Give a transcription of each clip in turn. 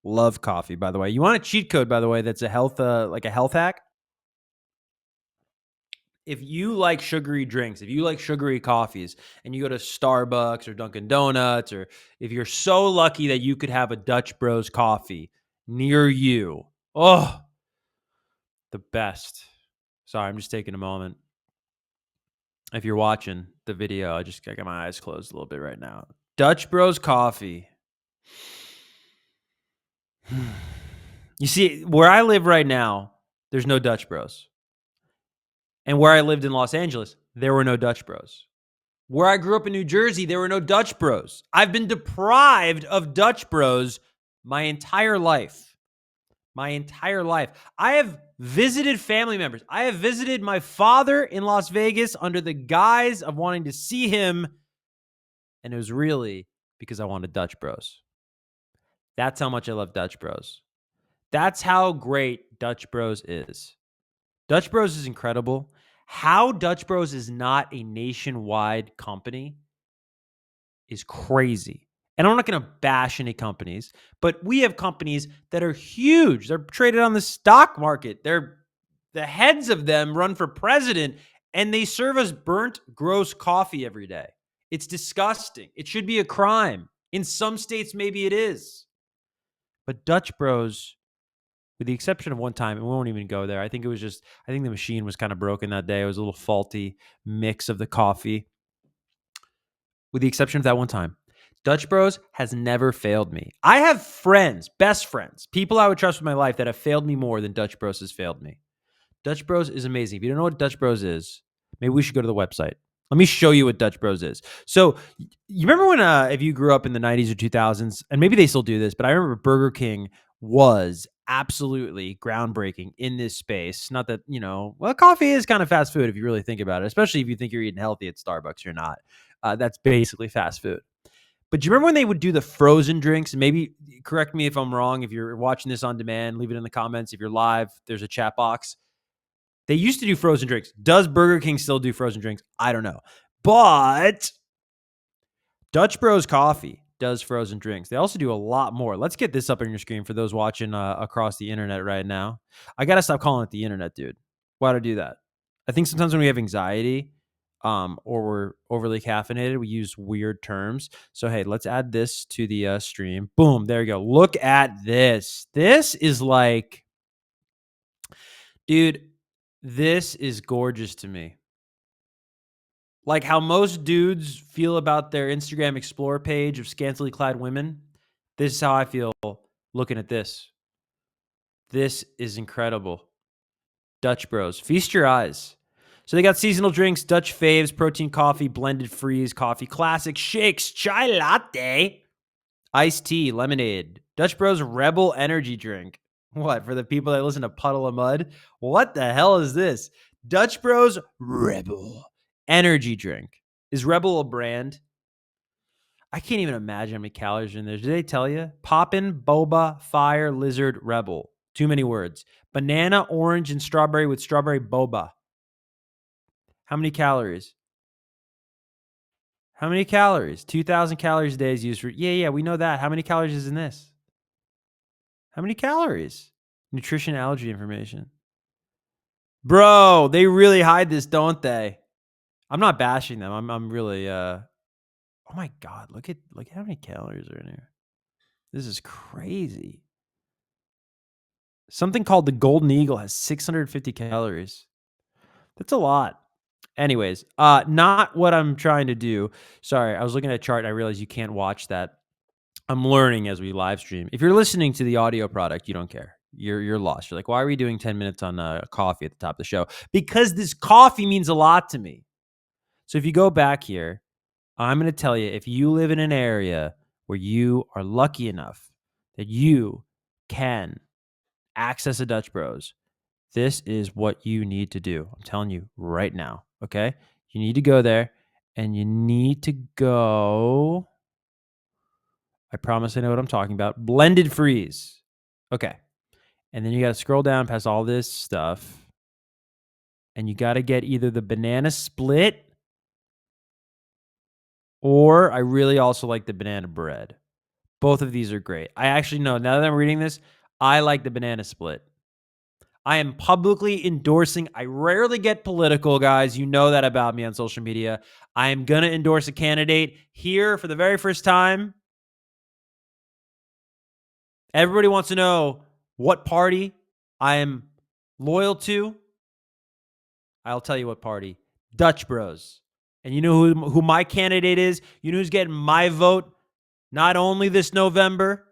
Love coffee, by the way. You want a cheat code, by the way, that's a health like a health hack? If you like sugary drinks, if you like sugary coffees, and you go to Starbucks or Dunkin' Donuts, or if you're so lucky that you could have a Dutch Bros coffee near you, oh, the best. Sorry, I'm just taking a moment. If you're watching the video, I got my eyes closed a little bit right now. Dutch Bros coffee. You see, where I live right now, there's no Dutch Bros. And where I lived in Los Angeles, there were no Dutch Bros. Where I grew up in New Jersey, there were no Dutch Bros. I've been deprived of Dutch Bros my entire life. My entire life. I have visited family members. I have visited my father in Las Vegas under the guise of wanting to see him. And it was really because I wanted Dutch Bros. That's how much I love Dutch Bros. That's how great Dutch Bros is. Dutch Bros is incredible. How Dutch Bros is not a nationwide company is crazy. And I'm not going to bash any companies, but we have companies that are huge. They're traded on the stock market. The heads of them run for president, and they serve us burnt, gross coffee every day. It's disgusting. It should be a crime. In some states, maybe it is. But Dutch Bros, with the exception of one time, and we won't even go there. I think the machine was kind of broken that day. It was a little faulty mix of the coffee. With the exception of that one time, Dutch Bros has never failed me. I have friends, best friends, people I would trust with my life that have failed me more than Dutch Bros has failed me. Dutch Bros is amazing. If you don't know what Dutch Bros is, maybe we should go to the website. Let me show you what Dutch Bros is. So you remember when, if you grew up in the 90s or 2000s, and maybe they still do this, but I remember Burger King was absolutely groundbreaking in this space. Not that, coffee is kind of fast food if you really think about it, especially if you think you're eating healthy at Starbucks. You're not. That's basically fast food. But do you remember when they would do the frozen drinks? Maybe correct me if I'm wrong. If you're watching this on demand, leave it in the comments. If you're live, there's a chat box. They used to do frozen drinks. Does Burger King still do frozen drinks? I don't know. But Dutch Bros Coffee does frozen drinks. They also do a lot more. Let's get this up on your screen for those watching across the internet right now. I got to stop calling it the internet, dude. Why do I do that? I think sometimes when we have anxiety or we're overly caffeinated, we use weird terms. So, hey, let's add this to the stream. Boom. There you go. Look at this. This is like, dude, this is gorgeous to me. Like how most dudes feel about their Instagram Explore page of scantily clad women, this is how I feel looking at this. This is incredible. Dutch Bros. Feast your eyes. So they got seasonal drinks, Dutch faves, protein coffee, blended freeze, coffee classic, shakes, chai latte, iced tea, lemonade. Dutch Bros Rebel energy drink. What, for the people that listen to Puddle of Mud? What the hell is this? Dutch Bros Rebel energy drink. Is Rebel a brand? I can't even imagine how many calories are in there. Did they tell you? Poppin', boba, fire, lizard, rebel. Too many words. Banana, orange, and strawberry with strawberry boba. How many calories? How many calories? 2,000 calories a day is used for. Yeah, we know that. How many calories is in this? How many calories? Nutrition allergy information. Bro, they really hide this, don't they? I'm not bashing them. I'm really oh my god, look at how many calories are in here. This is crazy. Something called the Golden Eagle has 650 calories. That's a lot. Anyways, not what I'm trying to do. Sorry, I was looking at a chart and I realized you can't watch that. I'm learning as we live stream. If you're listening to the audio product, you don't care. You're lost. You're like, why are we doing 10 minutes on coffee at the top of the show? Because this coffee means a lot to me. So if you go back here, I'm going to tell you, if you live in an area where you are lucky enough that you can access a Dutch Bros, this is what you need to do. I'm telling you right now, okay? You need to go there and you need to go, I promise I know what I'm talking about, blended freeze. Okay. And then you got to scroll down past all this stuff and you got to get either the banana split or I really also like the banana bread. Both of these are great. I actually know, now that I'm reading this, I like the banana split. I am publicly endorsing. I rarely get political, guys. You know that about me on social media. I am going to endorse a candidate here for the very first time. Everybody wants to know what party I am loyal to. I'll tell you what party. Dutch Bros. And you know who my candidate is? You know who's getting my vote not only this November,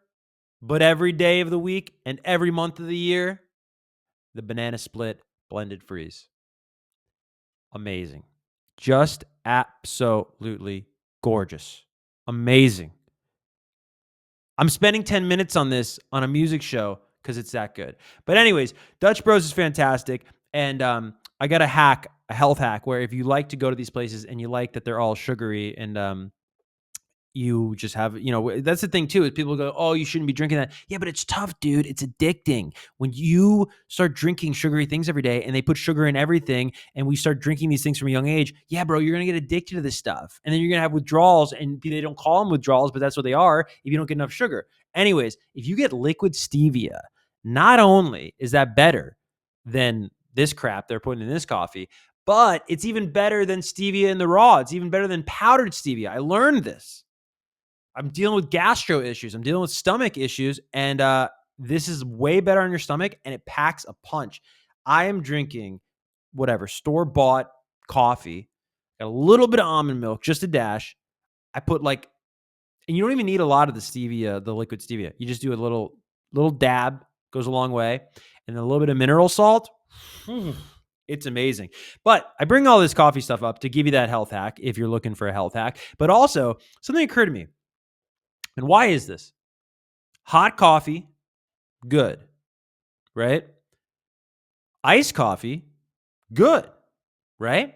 but every day of the week and every month of the year? The banana split blended freeze. Amazing. Just absolutely gorgeous. Amazing. I'm spending 10 minutes on this on a music show because it's that good. But anyways, Dutch Bros is fantastic. And I got a health hack where if you like to go to these places and you like that they're all sugary and you just have, that's the thing too, is people go, oh, you shouldn't be drinking that. Yeah, but it's tough, dude. It's addicting. When you start drinking sugary things every day and they put sugar in everything and we start drinking these things from a young age, yeah, bro, you're going to get addicted to this stuff. And then you're going to have withdrawals, and they don't call them withdrawals, but that's what they are if you don't get enough sugar. Anyways, if you get liquid stevia, not only is that better than this crap they're putting in this coffee, but it's even better than stevia in the raw. It's even better than powdered stevia. I learned this. I'm dealing with gastro issues. I'm dealing with stomach issues. And this is way better on your stomach, and it packs a punch. I am drinking store-bought coffee, got a little bit of almond milk, just a dash. I put and you don't even need a lot of the stevia, the liquid stevia. You just do a little dab, goes a long way. And a little bit of mineral salt. It's amazing. But I bring all this coffee stuff up to give you that health hack if you're looking for a health hack. But also, something occurred to me. And why is this? Hot coffee, good, right? Iced coffee, good, right?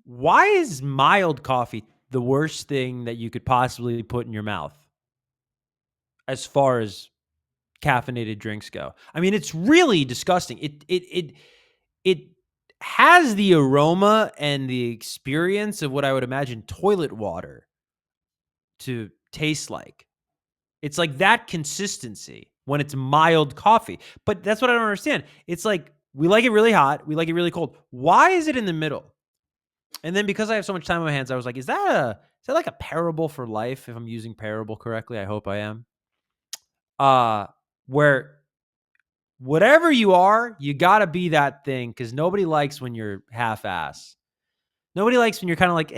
Why is mild coffee the worst thing that you could possibly put in your mouth as far as caffeinated drinks go? I mean, it's really disgusting. It has the aroma and the experience of what I would imagine toilet water to taste like. It's like that consistency when it's mild coffee. But that's what I don't understand. It's like we like it really hot, we like it really cold. Why is it in the middle? And then because I have so much time on my hands, I was like, is that like a parable for life? If I'm using parable correctly, I hope I am. Where whatever you are, you gotta be that thing, because nobody likes when you're half-ass. Nobody likes when you're kind of like,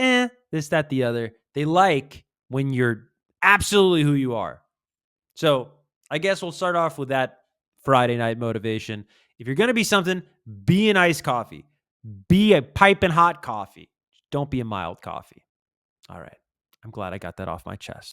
this, that, the other. They like when you're absolutely who you are. So I guess we'll start off with that Friday night motivation. If you're going to be something, be an iced coffee. Be a piping hot coffee. Don't be a mild coffee. All right. I'm glad I got that off my chest.